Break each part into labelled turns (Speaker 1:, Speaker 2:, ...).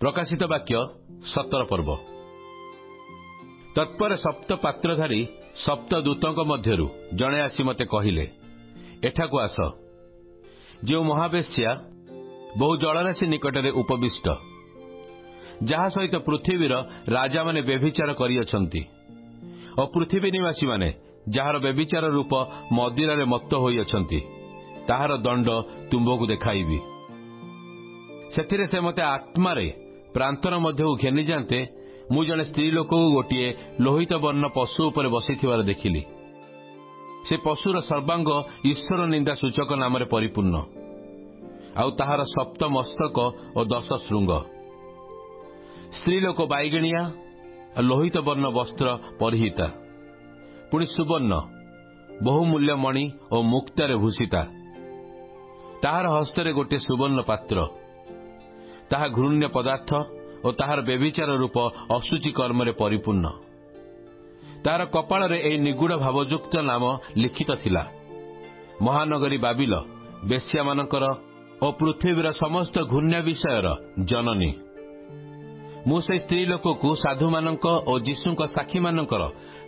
Speaker 1: प्रकाशित वाक्य 17 पर्व। तत्पर सप्त पात्रधारी सप्त दूतों मध्यरु जणे आसी मते कहिले, एठाकु आस। जो महावेश्या बहु जलराशि निकटरे उपविष्ट, जहा सहित पृथ्वीर राजा माने व्यभिचार करियछंती और पृथ्वी निवासी माने जार व्यभिचार रूप मदिरारे मत्त होइयछंती, ताहार दंड तुंबकु देखाइबी। सेथिरे से मते आत्मारे प्रांतर मध्य घेनी जाते मु जने स्त्री लोक गोटे लोहित वर्ण पशु उपर बसिथिबार देखिली। से पशुर सर्वांग ईश्वर निंदा सूचक नाम परिपूर्ण, आउ ताहार सप्त मस्तक और 10 श्रृंग। स्त्री लोक बैगणिया लोहित वर्ण वस्त्र परिहिता, पुणी सुवर्ण बहुमूल्य मणि और मुक्तारे भूषिता। ताहार हस्तरे गोटे सुवर्ण पात्र, ताहा घृण्य पदार्थ और ताहार व्यभिचार रूप अशुचि कर्म परिपूर्ण। ताहार कपाल ए निगूढ़ भावयुक्त नाम लिखित थिला, महानगरी बाबिल, बेश्या मानकर और पृथ्वीर समस्त घृण्य विषयर जननी। मु से स्त्री लोक को साधु मानक और जीशुक साक्षी मानकर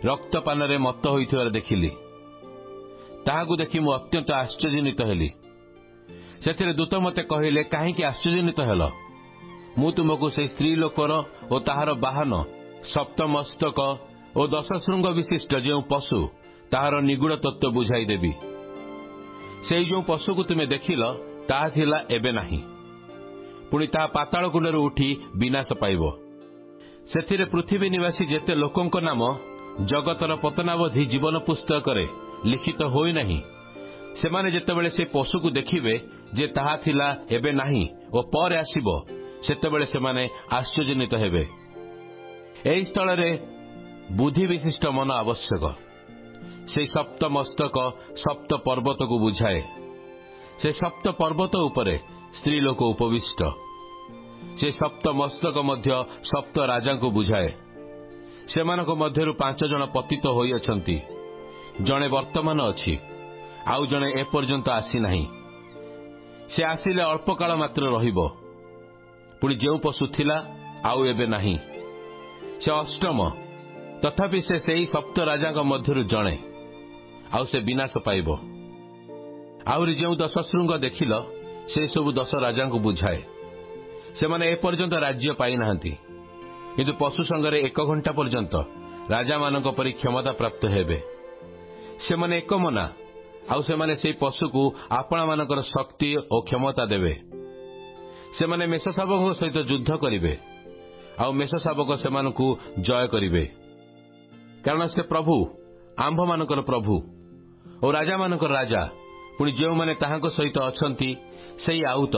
Speaker 1: रक्तपान मत्त होइथिबार देखिली। ताहाकु देखि मु अत्यंत आश्चर्यजनित हेली। सेथिरे दूत मते कहिले, काहेकि आश्चर्यजनित हेल? मु तुमको से स्त्री लोकर और ताहार वाहन सप्तमस्तक और 10 श्रृंग विशिष्ट जो पशु ताहार निगूढ़ तत्व बुझाई देवी। से जो पशु को तुमे देखिल ताहा थिला एबे नाही, पुणी ताहा पाताल कुंडर उठी विनाश पाइब। सेथिरे पृथ्वी निवासी जेते लोकंक नाम जगतर पतनावधि जीवन पुस्तक लिखित होई नाही, सेमाने जेतेबेले से पशु को देखिबे जे ताहा थिला एबे नाही और पर आसीबो, सेतेबेले सेमाने आश्चर्यजनित हेबे। एही स्थलरे बुद्धि विशिष्ट मन आवश्यक। से सप्त मस्तक सप्त पर्वत को बुझाए। से सप्त पर्वत उपरे स्त्री लोक उपविष्ट। से सप्त मस्तक मध्य सप्त राजा को बुझाए। सेमानक मध्यरु 5 जन पतित होइअछंती, जणे वर्तमान अछि, आउ जणे एपर्यंत आसी नाही। से आसिले अल्प काल मात्र रहिबो, पुणी जो पशु थिला आउ एबे नाही। से अष्टम, तथापि से सेही सप्त राजा मध्यरु जणे, आउ से विनाश पाइब। आउरी जो 10 श्रृंग देखिल से सबु 10 राजा को बुझाए। से माने एपर्यंत राज्य पाई नाहंती, किंतु पशु संगरे 1 घंटा पर्यंत राजा मानक परि क्षमता प्राप्त हेबे। से माने एक मना, आउ से माने सेही पशु को आपणा मानकर शक्ति और क्षमता देवे। से माने मेष शावक सहित युद्ध करिवे, आउ मेष शावक सेमानकु जय करिवे। कारण से प्रभु आंभ मानकर प्रभु और राजा मानकर राजा, पुणी जो माने ताहांक सहित अछंती सेही आउत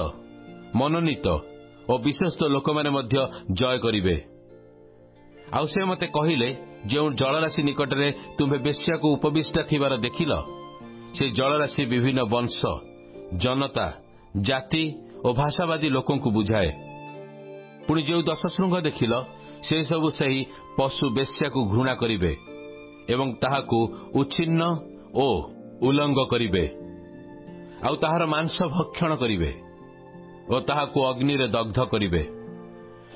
Speaker 1: मनोनीत और विश्वस्त लोक माने मध्य जय करिवे। आउ से मते कहिले, जो जलराशि निकटरे तुम्हें बेश्या को उपविष्टा थिबार देखिल, से जलराशि विभिन्न वंश, जनता, जाति और भाषावादी लोकों को बुझाए। पुणी जो 10 श्रृंग देखिल से सबु सही पशु बेश्या को घृणा करिवे एवं ताहाकु उच्छिन्न ओ उल्लंघ करिवे, आउ ताहार मांस भक्षण करिवे और ताहाकु अग्नि रे दग्ध करिवे।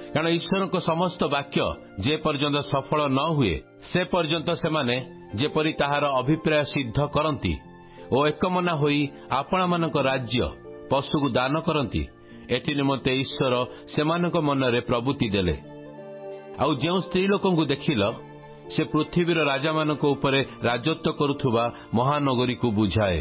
Speaker 1: कारण ईश्वर को समस्त वाक्य जे पर्यंत सफल न हुए से पर्यंत सेमाने जेपरि ताहार अभिप्राय सिद्ध करती और एकमना होई आपणा मानक राज्य पशु को दान करती, एथि निमंते ईश्वर सेमानक मनरे प्रवृत्ति देले। आउ जो स्त्री लोकों को देखिल से पृथ्वीर राजा मानक उपरे राजत्व करुथुबा महानगरी को बुझाए।